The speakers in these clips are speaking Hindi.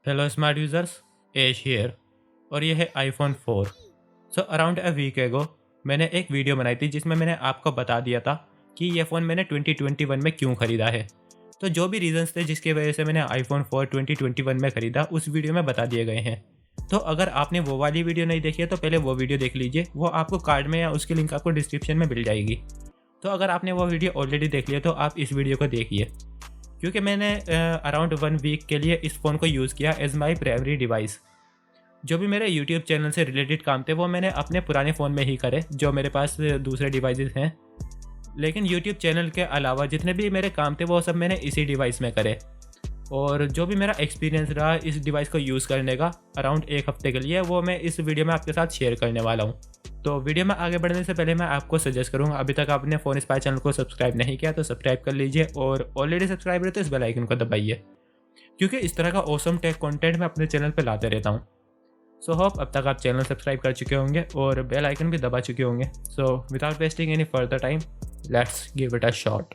Hello smart users, Ash here और ये है iPhone 4। So around a week ago मैंने एक वीडियो बनाई थी जिसमें मैंने आपको बता दिया था कि ये फ़ोन मैंने 2021 में क्यों ख़रीदा है। तो जो भी रीज़न्स थे जिसकी वजह से मैंने आईफोन 4 2021 में ख़रीदा उस वीडियो में बता दिए गए हैं। तो अगर आपने वो वाली वीडियो नहीं देखी है तो पहले वो वीडियो देख लीजिए, वो आपको कार्ड में या उसकी लिंक आपको डिस्क्रिप्शन में मिल जाएगी। तो अगर आपने वो वीडियो ऑलरेडी देख लिया तो आप इस वीडियो को देखिए, क्योंकि मैंने अराउंड 1 वीक के लिए इस फ़ोन को यूज़ किया एज़ माई प्राइमरी डिवाइस। जो भी मेरे यूट्यूब चैनल से रिलेटेड काम थे वो मैंने अपने पुराने फ़ोन में ही करे, जो मेरे पास दूसरे डिवाइसेस हैं। लेकिन यूट्यूब चैनल के अलावा जितने भी मेरे काम थे वो सब मैंने इसी डिवाइस में करे। और जो भी मेरा एक्सपीरियंस रहा इस डिवाइस को यूज़ करने का अराउंड 1 हफ़्ते के लिए, वो मैं इस वीडियो में आपके साथ शेयर करने वाला हूँ। तो वीडियो में आगे बढ़ने से पहले मैं आपको सजेस्ट करूँगा, अभी तक आपने फ़ोन स्पाई चैनल को सब्सक्राइब नहीं किया तो सब्सक्राइब कर लीजिए, और ऑलरेडी सब्सक्राइब है तो इस बेल आइकन को दबाइए, क्योंकि इस तरह का ऑसम टेक कंटेंट मैं अपने चैनल पे लाते रहता हूँ। सो होप अब तक आप चैनल सब्सक्राइब कर चुके होंगे और बेल आइकन भी दबा चुके होंगे। So without wasting any further time, let's give it a shot.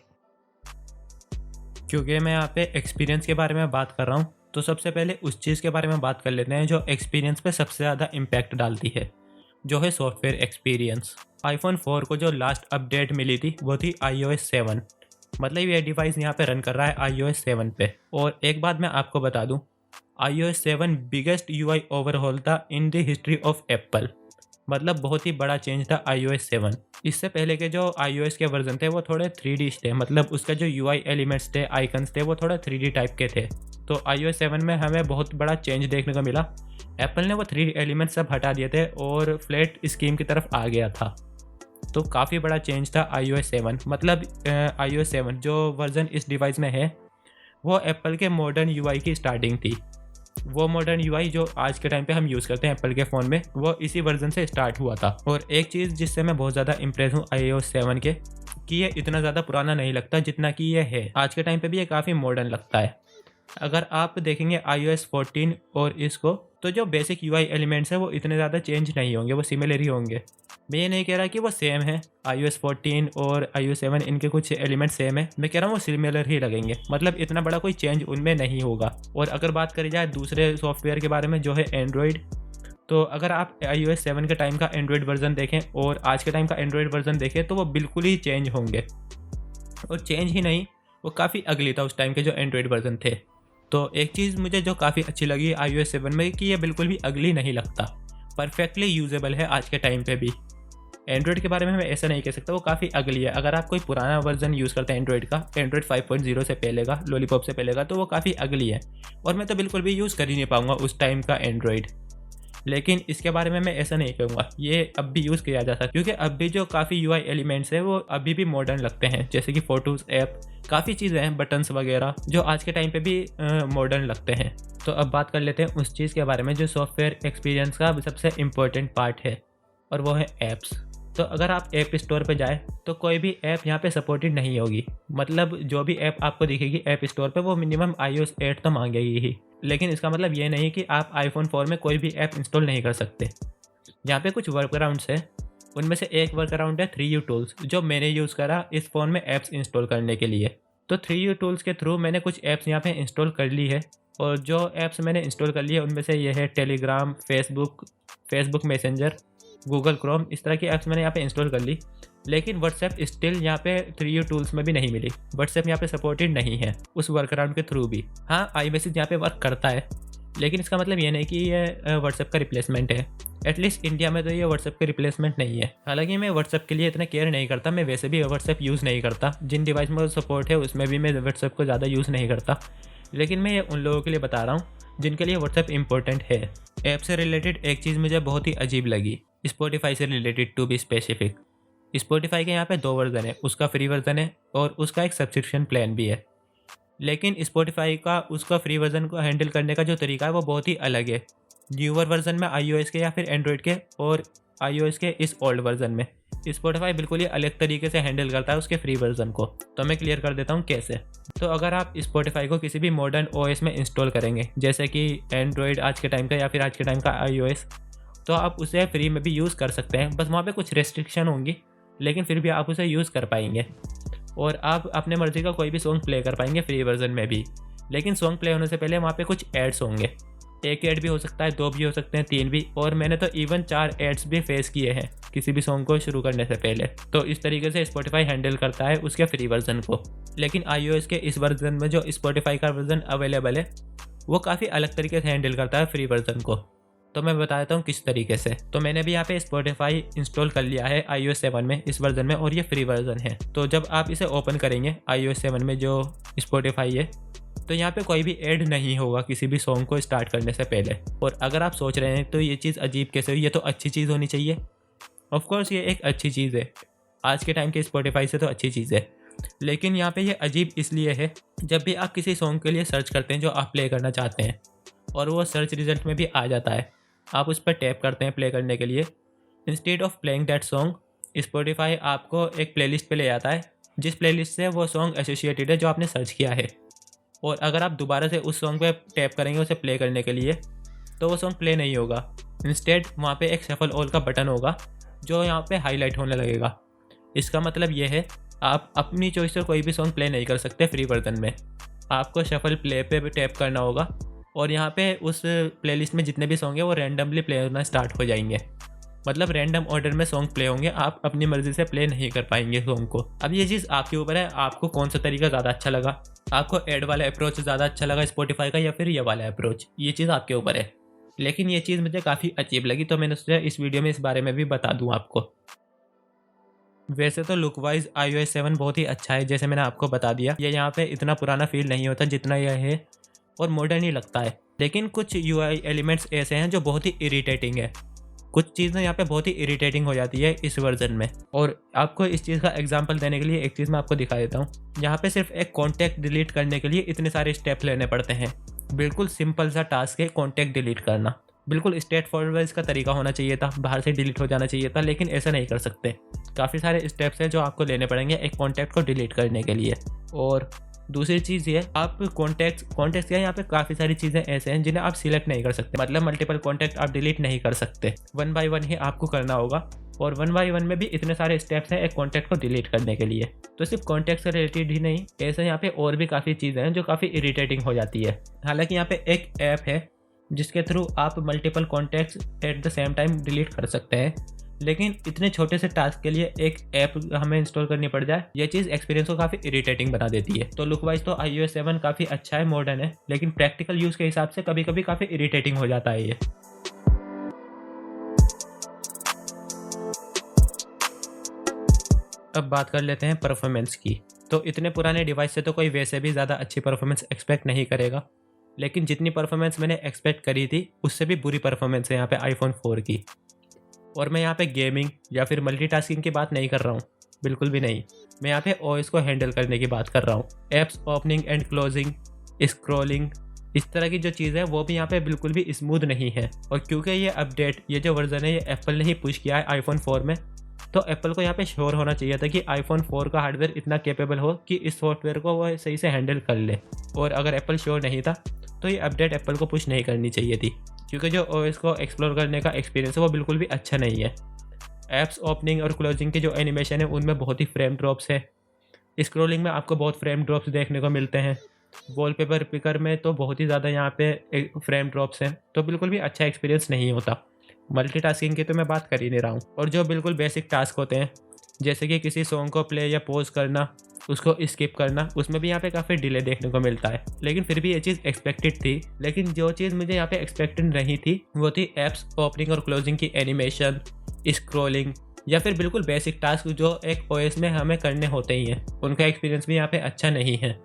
क्योंकि मैं यहाँ पे एक्सपीरियंस के बारे में बात कर रहा हूँ तो सबसे पहले उस चीज़ के बारे में बात कर लेते हैं जो एक्सपीरियंस पे सबसे ज़्यादा इम्पैक्ट डालती है, जो है सॉफ्टवेयर एक्सपीरियंस। आईफोन 4 को जो लास्ट अपडेट मिली थी वो थी iOS 7। मतलब ये डिवाइस यहाँ पे रन कर रहा है iOS 7 पे। और एक बात मैं आपको बता दूँ, iOS 7 बिगेस्ट यूआई ओवरहॉल था in the history of Apple. मतलब बहुत ही बड़ा चेंज था iOS 7। इससे पहले के जो iOS के वर्जन थे वो थोड़े 3D थे, मतलब उसका जो UI एलिमेंट्स थे, आइकन्स थे, वो थोड़ा 3D टाइप के थे। तो iOS 7 में हमें बहुत बड़ा चेंज देखने को मिला। एप्पल ने वो 3D एलिमेंट्स सब हटा दिए थे और फ्लैट स्कीम की तरफ आ गया था। तो काफ़ी बड़ा चेंज था iOS 7। मतलब iOS 7 जो वर्जन इस डिवाइस में है वो एप्पल के मॉडर्न UI की स्टार्टिंग थी। वो मॉडर्न यूआई जो आज के टाइम पे हम यूज़ करते हैं एप्पल के फ़ोन में, वो इसी वर्जन से स्टार्ट हुआ था। और एक चीज़ जिससे मैं बहुत ज़्यादा इम्प्रेस हूँ iOS 7 के, कि ये इतना ज़्यादा पुराना नहीं लगता जितना कि ये है। आज के टाइम पे भी ये काफ़ी मॉडर्न लगता है। अगर आप देखेंगे iOS 14 और इसको, तो जो बेसिक यूआई एलिमेंट्स हैं वो इतने ज़्यादा चेंज नहीं होंगे, वो सिमिलर ही होंगे। मैं ये नहीं कह रहा कि वो सेम है, iOS 14 और iOS 7 इनके कुछ एलिमेंट सेम है, मैं कह रहा हूँ वो सिमिलर ही लगेंगे। मतलब इतना बड़ा कोई चेंज उनमें नहीं होगा। और अगर बात करी जाए दूसरे सॉफ्टवेयर के बारे में जो है एंड्रॉयड, तो अगर आप iOS 7 के टाइम का एंड्रॉयड वर्जन देखें और आज के टाइम का एंड्रॉयड वर्जन देखें तो वो बिल्कुल ही चेंज होंगे। और चेंज ही नहीं, वो काफ़ी अगली था उस टाइम के जो एंड्रॉयड वर्जन थे। तो एक चीज़ मुझे जो काफ़ी अच्छी लगी iOS 7 में, कि ये बिल्कुल भी अगली नहीं लगता, परफेक्टली यूजेबल है आज के टाइम पे भी। एंड्रॉयड के बारे में मैं ऐसा नहीं कह सकता वो काफ़ी अगली है। अगर आप कोई पुराना वर्जन यूज़ करते हैं एंड्रॉयड का, एंड्रॉयड 5.0 से पहले का, लॉलीपॉप से पहले का, तो वो काफ़ी अगली है और मैं तो बिल्कुल भी यूज़ कर ही नहीं पाऊंगा उस टाइम का एंड्रॉयड। लेकिन इसके बारे में मैं ऐसा नहीं कहूँगा, ये अब भी यूज़ किया जा सकता है, क्योंकि अब भी जो काफ़ी यूआई एलिमेंट्स है वो अभी भी मॉडर्न लगते हैं। जैसे कि फ़ोटोज़ ऐप, काफ़ी चीज़ें हैं, बटन्स वगैरह, जो आज के टाइम पे भी मॉडर्न लगते हैं। तो अब बात कर लेते हैं उस चीज़ के बारे में जो सॉफ्टवेयर एक्सपीरियंस का सबसे इम्पोर्टेंट पार्ट है, और वो है ऐप्स। तो अगर आप ऐप स्टोर पे जाए तो कोई भी ऐप यहाँ पे सपोर्टेड नहीं होगी। मतलब जो भी ऐप आपको दिखेगी ऐप स्टोर पे वो मिनिमम iOS 8 तो मांगेगी ही। लेकिन इसका मतलब ये नहीं कि आप आईफोन 4 में कोई भी ऐप इंस्टॉल नहीं कर सकते। यहाँ पे कुछ वर्कअराउंड्स है, उनमें से एक वर्कअराउंड है 3U टूल्स, जो मैंने यूज़ करा इस फ़ोन में ऐप्स इंस्टॉल करने के लिए। तो 3U टूल्स के थ्रू मैंने कुछ ऐप्स यहाँ पे इंस्टॉल कर ली है, और जो ऐप्स मैंने इंस्टॉल कर ली है उनमें से ये है Telegram, Facebook messenger, Google Chrome, इस तरह की ऐप्स मैंने यहाँ पे इंस्टॉल कर ली। लेकिन व्हाट्सएप स्टिल यहाँ पे 3U टूल्स में भी नहीं मिली। व्हाट्सएप यहाँ पे सपोर्टेड नहीं है उस वर्कअराउंड के थ्रू भी। हाँ, आई मैसेज यहाँ पे वर्क करता है, लेकिन इसका मतलब ये नहीं कि ये व्हाट्सएप का रिप्लेसमेंट है। एटलीस्ट इंडिया में तो ये व्हाट्सएप का रिप्लेसमेंट नहीं है। हालांकि मैं व्हाट्सएप के लिए इतना केयर नहीं करता, मैं वैसे भी व्हाट्सएप यूज़ नहीं करता। जिन डिवाइस में सपोर्ट है उसमें भी मैं व्हाट्सएप को ज़्यादा यूज़ नहीं करता। लेकिन मैं ये उन लोगों के लिए बता रहा हूँ जिनके लिए व्हाट्सएप इंपॉर्टेंट है। ऐप से रिलेटेड एक चीज़ मुझे बहुत ही अजीब लगी, स्पॉटिफाई से related to be specific. Spotify के यहाँ पे 2 वर्जन है, उसका फ्री वर्जन है और उसका एक सब्सक्रिप्शन प्लान भी है। लेकिन स्पॉटिफाई का उसका फ्री वर्जन को हैंडल करने का जो तरीका है वो बहुत ही अलग है न्यूअर वर्जन में iOS के या फिर एंड्रॉयड के, और iOS के इस ओल्ड वर्जन में स्पॉटिफाई बिल्कुल ही अलग तरीके से हैंडल करता है उसके फ्री वर्जन को। तो मैं क्लियर कर देता हूँ कैसे। तो अगर आप स्पॉटिफाई को किसी भी मॉडर्न OS में इंस्टॉल करेंगे, जैसे कि एंड्रॉयड आज के टाइम का या फिर आज के टाइम का iOS, तो आप उसे फ्री में भी यूज़ कर सकते हैं। बस वहाँ पे कुछ रेस्ट्रिक्शन होंगी, लेकिन फिर भी आप उसे यूज़ कर पाएंगे और आप अपने मर्ज़ी का कोई भी सॉन्ग प्ले कर पाएंगे फ्री वर्जन में भी। लेकिन सॉन्ग प्ले होने से पहले वहाँ पे कुछ एड्स होंगे, एक ऐड भी हो सकता है, 2 भी हो सकते हैं, 3 भी, और मैंने तो इवन 4 एड्स भी फेस किए हैं किसी भी सॉन्ग को शुरू करने से पहले। तो इस तरीके से स्पॉटिफाई हैंडल करता है उसके फ्री वर्जन को। लेकिन iOS के इस वर्जन में जो स्पॉटिफाई का वर्जन अवेलेबल है वो काफ़ी अलग तरीके से हैंडल करता है फ्री वर्जन को। तो मैं बता देता हूँ किस तरीके से। तो मैंने भी यहाँ पे स्पॉटिफाई इंस्टॉल कर लिया है iOS 7 में, इस वर्जन में, और ये फ्री वर्जन है। तो जब आप इसे ओपन करेंगे iOS 7 में जो स्पॉटिफाई है, तो यहाँ पे कोई भी ऐड नहीं होगा किसी भी सॉन्ग को स्टार्ट करने से पहले। और अगर आप सोच रहे हैं तो ये चीज़ अजीब कैसे हुई, ये तो अच्छी चीज़ होनी चाहिए। ऑफकोर्स ये एक अच्छी चीज़ है, आज के टाइम के स्पॉटिफाई से तो अच्छी चीज़ है। लेकिन यहाँ पे ये अजीब इसलिए है, जब भी आप किसी सॉन्ग के लिए सर्च करते हैं जो आप प्ले करना चाहते हैं, और वो सर्च रिजल्ट में भी आ जाता है, आप उस पर टैप करते हैं प्ले करने के लिए, instead of playing that song Spotify आपको एक प्लेलिस्ट पे ले आता है जिस प्लेलिस्ट से वो सॉन्ग एसोसिएटेड है जो आपने सर्च किया है। और अगर आप दोबारा से उस सॉन्ग पे टैप करेंगे उसे प्ले करने के लिए, तो वो सॉन्ग प्ले नहीं होगा। इंस्टेड वहाँ पे एक शफल ऑल का बटन होगा जो यहाँ पे हाईलाइट होने लगेगा। इसका मतलब ये है आप अपनी चॉइस से कोई भी सॉन्ग प्ले नहीं कर सकते फ्री वर्जन में। आपको शफल प्ले पे टैप करना होगा और यहाँ पे उस प्लेलिस्ट में जितने भी सॉन्ग हैं वो रैंडमली प्ले होना स्टार्ट हो जाएंगे। मतलब रैंडम ऑर्डर में सॉन्ग प्ले होंगे, आप अपनी मर्जी से प्ले नहीं कर पाएंगे सॉन्ग को। अब ये चीज़ आपके ऊपर है, आपको कौन सा तरीका ज़्यादा अच्छा लगा। आपको ऐड वाला अप्रोच ज़्यादा अच्छा लगा स्पॉटिफाई का, या फिर ये वाला अप्रोच, ये चीज़ आपके ऊपर है। लेकिन ये चीज़ मुझे काफ़ी अजीब लगी, तो मैंने सोचा इस वीडियो में इस बारे में भी बता दूँ आपको। वैसे तो लुक वाइज iOS 7 बहुत ही अच्छा है, जैसे मैंने आपको बता दिया। ये यहाँ पे इतना पुराना फील नहीं होता जितना यह है, और मॉडर्न ही लगता है। लेकिन कुछ UI एलिमेंट्स ऐसे हैं जो बहुत ही इरिटेटिंग है। कुछ चीज़ें यहाँ पे बहुत ही इरिटेटिंग हो जाती है इस वर्जन में। और आपको इस चीज़ का एग्जांपल देने के लिए एक चीज़ मैं आपको दिखा देता हूँ। यहाँ पे सिर्फ एक कॉन्टैक्ट डिलीट करने के लिए इतने सारे स्टेप लेने पड़ते हैं। बिल्कुल सिंपल सा टास्क है कॉन्टैक्ट डिलीट करना, बिल्कुल स्ट्रेट फॉरवर्ड इसका तरीका होना चाहिए था, बाहर से डिलीट हो जाना चाहिए था, लेकिन ऐसा नहीं कर सकते। काफ़ी सारे स्टेप्स हैं जो आपको लेने पड़ेंगे एक कॉन्टैक्ट को डिलीट करने के लिए। और दूसरी चीज़ ये, आप कॉन्टैक्ट्स क्या, यहाँ पे काफ़ी सारी चीज़ें ऐसे हैं जिन्हें आप सिलेक्ट नहीं कर सकते। मतलब मल्टीपल कॉन्टैक्ट आप डिलीट नहीं कर सकते, 1 बाय 1 ही आपको करना होगा। और 1 बाय 1 में भी इतने सारे स्टेप्स हैं एक कॉन्टैक्ट को डिलीट करने के लिए। तो सिर्फ कॉन्टैक्ट से रिलेटेड ही नहीं, ऐसे यहाँ पे और भी काफ़ी चीज़ें हैं जो काफ़ी इरिटेटिंग हो जाती है। हालांकि यहाँ पे एक ऐप है जिसके थ्रू आप multiple contacts at the same time delete कर सकते हैं, लेकिन इतने छोटे से टास्क के लिए एक ऐप हमें इंस्टॉल करनी पड़ जाए, ये चीज़ एक्सपीरियंस को काफ़ी इरिटेटिंग बना देती है। तो लुक वाइज तो iOS 7 काफ़ी अच्छा है, मॉडर्न है, लेकिन प्रैक्टिकल यूज़ के हिसाब से कभी कभी काफ़ी इरिटेटिंग हो जाता है ये। अब बात कर लेते हैं परफॉर्मेंस की। तो इतने पुराने डिवाइस से तो कोई वैसे भी ज़्यादा अच्छी परफॉर्मेंस एक्सपेक्ट नहीं करेगा, लेकिन जितनी परफॉर्मेंस मैंने एक्सपेक्ट करी थी उससे भी बुरी परफॉर्मेंस है यहाँ पे iPhone 4 की। और मैं यहाँ पे गेमिंग या फिर मल्टीटास्किंग की बात नहीं कर रहा हूँ, बिल्कुल भी नहीं। मैं यहाँ पे OS को हैंडल करने की बात कर रहा हूँ। Apps opening and closing, scrolling, इस तरह की जो चीज़ है वो भी यहाँ पे बिल्कुल भी स्मूथ नहीं है। और क्योंकि ये अपडेट, ये जो वर्जन है, ये एप्पल ने ही पुश किया है iPhone 4 में, तो एप्पल को यहाँ पे श्योर होना चाहिए था कि iPhone 4 का हार्डवेयर इतना कैपेबल हो कि इस सॉफ्टवेयर को वो सही से हैंडल कर ले। और अगर एप्पल श्योर नहीं था तो ये अपडेट एप्पल को पुश नहीं करनी चाहिए थी, क्योंकि जो OS को एक्सप्लोर करने का एक्सपीरियंस है वो बिल्कुल भी अच्छा नहीं है। ऐप्स ओपनिंग और क्लोजिंग के जो एनिमेशन है उनमें बहुत ही फ्रेम ड्रॉप्स है। स्क्रॉलिंग में आपको बहुत फ्रेम ड्रॉप्स देखने को मिलते हैं। वॉलपेपर पिकर में तो बहुत ही ज़्यादा यहाँ पे फ्रेम ड्रॉप्स हैं, तो बिल्कुल भी अच्छा एक्सपीरियंस नहीं होता। मल्टीटास्किंग की तो मैं बात कर ही नहीं रहा हूँ। और जो बिल्कुल बेसिक टास्क होते हैं, जैसे कि किसी सॉन्ग को प्ले या पॉज करना, उसको स्किप करना, उसमें भी यहाँ पे काफ़ी डिले देखने को मिलता है। लेकिन फिर भी ये चीज़ एक्सपेक्टेड थी। लेकिन जो चीज़ मुझे यहाँ पे एक्सपेक्टेड नहीं थी वो थी ऐप्स ओपनिंग और क्लोजिंग की एनिमेशन, स्क्रॉलिंग, या फिर बिल्कुल बेसिक टास्क जो एक OS में हमें करने होते ही हैं, उनका एक्सपीरियंस भी यहाँ पे अच्छा नहीं है।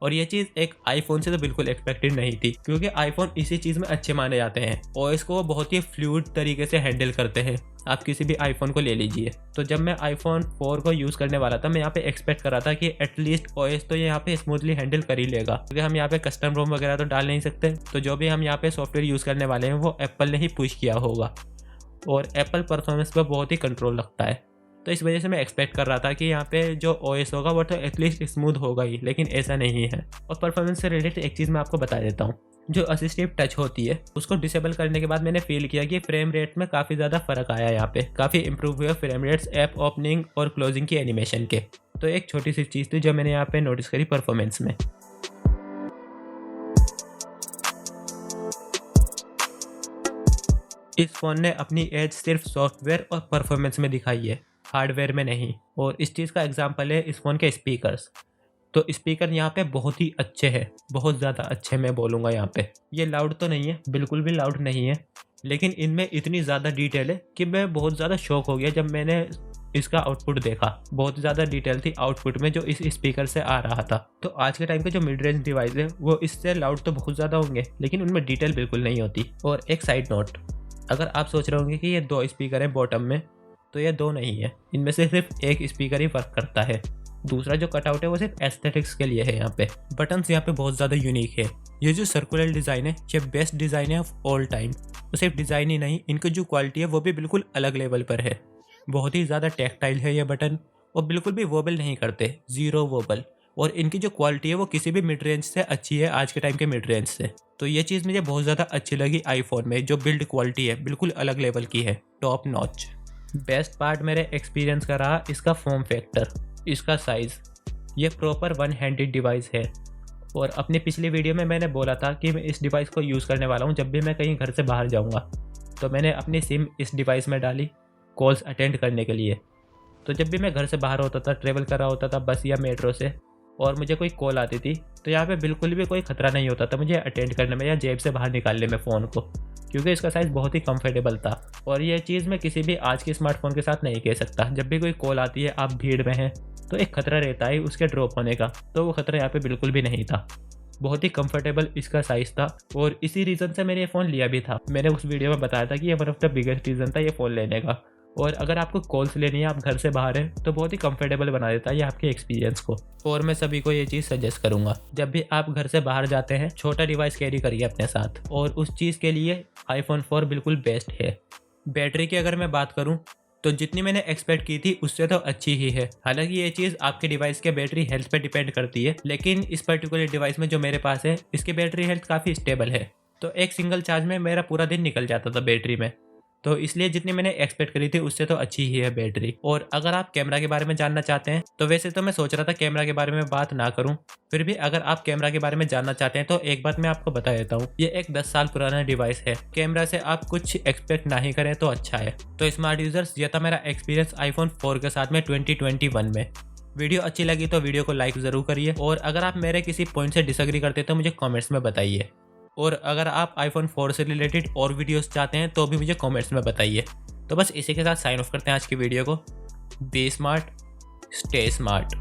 और ये चीज़ एक iPhone से तो बिल्कुल एक्सपेक्टेड नहीं थी, क्योंकि iPhone इसी चीज़ में अच्छे माने जाते हैं। OS को वो बहुत ही फ्लूइड तरीके से हैंडल करते हैं। आप किसी भी iPhone को ले लीजिए। तो जब मैं iPhone 4 को यूज़ करने वाला था, मैं यहाँ पे एक्सपेक्ट कर रहा था कि एटलीस्ट OS तो ये यहाँ पे स्मूथली हैंडल कर ही लेगा, क्योंकि हम यहाँ पे कस्टम रोम वगैरह तो डाल नहीं सकते। तो जो भी हम यहाँ पे सॉफ्टवेयर यूज़ करने वाले हैं वो एप्पल ने ही पुश किया होगा, और एप्पल परफॉर्मेंस पर बहुत ही कंट्रोल रखता है। तो इस वजह से मैं एक्सपेक्ट कर रहा था कि यहाँ पे जो OS होगा वो तो एटलीस्ट स्मूथ होगा ही, लेकिन ऐसा नहीं है। और परफॉर्मेंस से रिलेटेड एक चीज़ मैं आपको बता देता हूँ। जो असिस्टिव टच होती है उसको डिसेबल करने के बाद मैंने फील किया कि फ्रेम रेट में काफ़ी ज़्यादा फ़र्क आया। यहाँ पे काफ़ी इंप्रूव हुए फ्रेम रेट्स ऐप ओपनिंग और क्लोजिंग की एनिमेशन के। तो एक छोटी सी चीज़ थी जो मैंने यहाँ पे नोटिस करी परफॉर्मेंस में। इस फ़ोन ने अपनी एज सिर्फ सॉफ्टवेयर और परफॉर्मेंस में दिखाई है, हार्डवेयर में नहीं। और इस चीज़ का एग्जांपल है इस फ़ोन के स्पीकर्स। तो स्पीकर यहाँ पे बहुत ही अच्छे हैं, बहुत ज़्यादा अच्छे मैं बोलूँगा यहाँ पे। ये लाउड तो नहीं है, बिल्कुल भी लाउड नहीं है, लेकिन इनमें इतनी ज़्यादा डिटेल है कि मैं बहुत ज़्यादा शॉक हो गया जब मैंने इसका आउटपुट देखा। बहुत ज़्यादा डिटेल थी आउटपुट में जो इस स्पीकर से आ रहा था। तो आज के टाइम के जो मिड रेंज डिवाइस है वो इससे लाउड तो बहुत ज़्यादा होंगे, लेकिन उनमें डिटेल बिल्कुल नहीं होती। और एक साइड नोट, अगर आप सोच रहे होंगे कि ये 2 स्पीकर हैं बॉटम में, तो ये 2 नहीं है, इनमें से सिर्फ एक स्पीकर ही वर्क करता है। दूसरा जो कटआउट है वो सिर्फ एस्थेटिक्स के लिए है। यहाँ पे बटन्स यहाँ पे बहुत ज़्यादा यूनिक है। ये जो सर्कुलर डिज़ाइन है ये बेस्ट डिज़ाइन है ऑफ ऑल टाइम। तो सिर्फ डिज़ाइन ही नहीं, इनकी जो क्वालिटी है वो भी बिल्कुल अलग लेवल पर है। बहुत ही ज़्यादा टेक्टाइल है ये बटन और बिल्कुल भी वोबल नहीं करते, ज़ीरो वोबल। और इनकी जो क्वालिटी है वो किसी भी मिड रेंज से अच्छी है, आज के टाइम के मिड रेंज से। तो ये चीज़ मुझे बहुत ज़्यादा अच्छी लगी आईफोन में, जो बिल्ड क्वालिटी है बिल्कुल अलग लेवल की है, टॉप नॉच। बेस्ट पार्ट मेरे एक्सपीरियंस का रहा इसका फॉर्म फैक्टर, इसका साइज़। ये प्रॉपर वन हैंडेड डिवाइस है। और अपनी पिछली वीडियो में मैंने बोला था कि मैं इस डिवाइस को यूज़ करने वाला हूँ जब भी मैं कहीं घर से बाहर जाऊँगा। तो मैंने अपनी सिम इस डिवाइस में डाली कॉल्स अटेंड करने के लिए। तो जब भी मैं घर से बाहर होता था, ट्रेवल कर रहा होता था बस या मेट्रो से, और मुझे कोई कॉल आती थी, तो यहाँ पे बिल्कुल भी कोई खतरा नहीं होता था मुझे अटेंड करने में या जेब से बाहर निकालने में फ़ोन को, क्योंकि इसका साइज़ बहुत ही कंफर्टेबल था। और ये चीज़ मैं किसी भी आज के स्मार्टफोन के साथ नहीं कह सकता। जब भी कोई कॉल आती है, आप भीड़ में हैं, तो एक खतरा रहता है उसके ड्रॉप होने का, तो वो खतरा यहाँ पे बिल्कुल भी नहीं था। बहुत ही कंफर्टेबल इसका साइज़ था और इसी रीज़न से मैंने ये फ़ोन लिया भी था। मैंने उस वीडियो में बताया था कि ये one of the biggest reason था ये फ़ोन लेने का। और अगर आपको कॉल्स लेनी है, आप घर से बाहर हैं, तो बहुत ही कंफर्टेबल बना देता है ये आपके एक्सपीरियंस को। और मैं सभी को ये चीज़ सजेस्ट करूंगा, जब भी आप घर से बाहर जाते हैं छोटा डिवाइस कैरी करिए अपने साथ, और उस चीज़ के लिए आईफोन 4 बिल्कुल बेस्ट है। बैटरी की अगर मैं बात करूं तो जितनी मैंने एक्सपेक्ट की थी उससे तो अच्छी ही है। हालांकि ये चीज़ आपके डिवाइस के बैटरी हेल्थ पे डिपेंड करती है, लेकिन इस पर्टिकुलर डिवाइस में जो मेरे पास है इसकी बैटरी हेल्थ काफ़ी स्टेबल है। तो एक सिंगल चार्ज में मेरा पूरा दिन निकल जाता था बैटरी में। तो इसलिए जितनी मैंने एक्सपेक्ट करी थी उससे तो अच्छी ही है बैटरी। और अगर आप कैमरा के बारे में जानना चाहते हैं तो वैसे तो मैं सोच रहा था कैमरा के बारे में बात ना करूं, फिर भी अगर आप कैमरा के बारे में जानना चाहते हैं तो एक बात मैं आपको बता देता हूं, ये एक 10 साल पुराना डिवाइस है। कैमरा से आप कुछ एक्सपेक्ट ना ही करें तो अच्छा है। तो स्मार्ट यूजर्स, ये था मेरा एक्सपीरियंस आईफोन 4 के साथ में 2021 में। वीडियो अच्छी लगी तो वीडियो को लाइक ज़रूर करिए, और अगर आप मेरे किसी पॉइंट से डिसएग्री करते तो मुझे कमेंट्स में बताइए। और अगर आप आईफोन 4 से रिलेटेड और वीडियोस चाहते हैं तो भी मुझे कमेंट्स में बताइए। तो बस इसी के साथ साइन ऑफ करते हैं आज की वीडियो को। Be smart, stay smart.